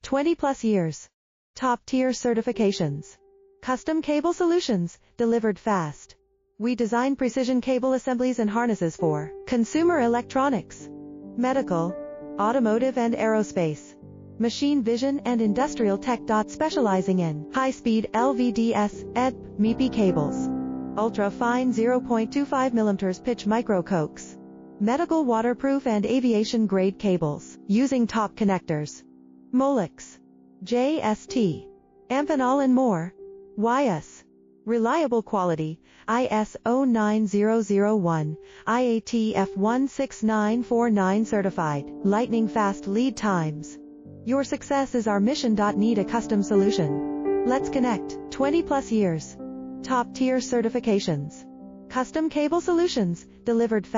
20 plus years. Top-tier certifications. Custom cable solutions, delivered fast. We design precision cable assemblies and harnesses for consumer electronics, medical, automotive and aerospace, machine vision and industrial tech. Specializing in high-speed LVDS, EDP, MIPI cables, ultra-fine 0.25 mm pitch micro coax, medical waterproof and aviation-grade cables, using top connectors, Molex, JST, Amphenol and more. YS. Reliable quality, ISO 9001, IATF 16949 certified, lightning fast lead times. Your success is our mission. Need a custom solution? Let's connect. 20 plus years. Top tier certifications. Custom cable solutions, delivered fast.